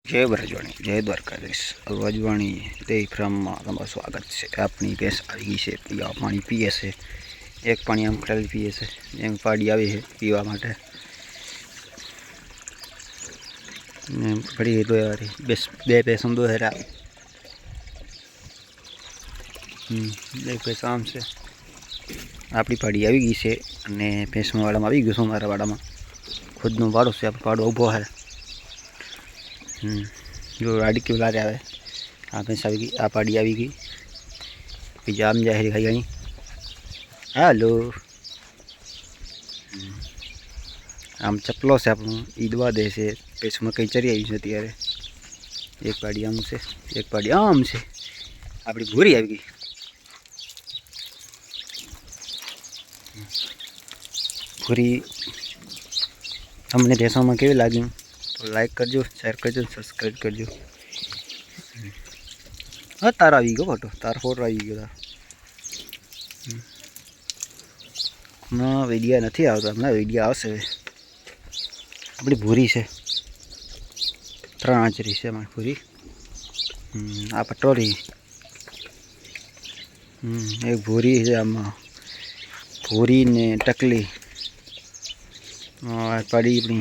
जय ब्रजवाणी जय द्वारकाधीश ब्रजवाणी डेयरी फार्मમાં તમારું સ્વાગત છે। આપણી ભેંસ આવી ગઈ છે, પીવા પાણી પીએ છે। એક પાણી આમ ખાલી પીએ છે, એમ પાડી આવી છે પીવા માટે। ને પડી દોયારી બે ભેંસો દોહેરા એક ભેંસ આમ છે। આપણી પાડી આવી ગઈ છે અને ભેંસમાં વાડામાં આવી ગયું છે। મારા વાડામાં ખુદનું વાડો છે, આપણો વાડો ઊભો છે। जो राडी क्यों ला रहा है आप गई आप आड़ी आ गई बीजा आम जाहिर खाई गई। हेलो आम चपलो से आप ईदवा दे से पेश में कई चरी आई है त्यारे। एक पाड़ी आम से एक पाड़ी आम से अपनी भूरी आ गई। भूरी हमने भैंसों में केवी लगी तो लाइक करजो, शेर करजो, सब्सक्राइब करजो। हाँ तारा आई गयो फोटो तार फोटो आई गयो तार हमें वीडियो नहीं आता हमें वीडियो आवशे। अपनी भूरी से 3 आंचरी से हमारी भूरी आ पटोरी एक भूरी है आम भूरी ने टकली पड़ी अपनी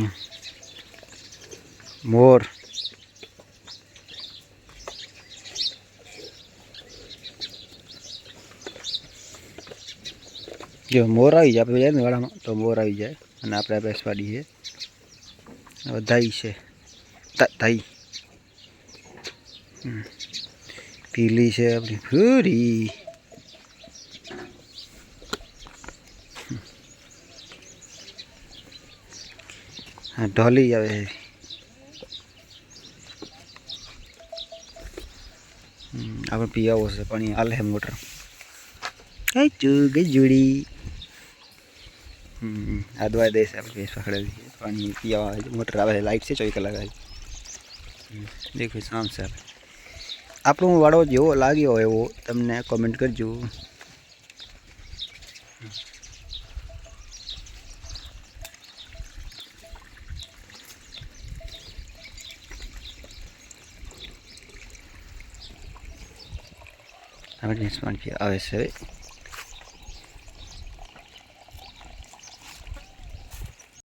मोर जो मोर आई जाए जाए वाड़ा में तो मोर आई जाए और आप भैंस पाड़ी है दाई से दाई पीली से अपनी पूरी ढोली आवे आप पिया से पानी हाल है मोटर गई जुड़ी आ दवा दे से भैंस पकड़े पानी पिया मोटर आवे लाइट से 24 कलाक आई। देखो शाम से આપણો વાડો જેવો લાગ્યો એવો તમને કોમેન્ટ કરજો। આપણે પાણી આવે છે।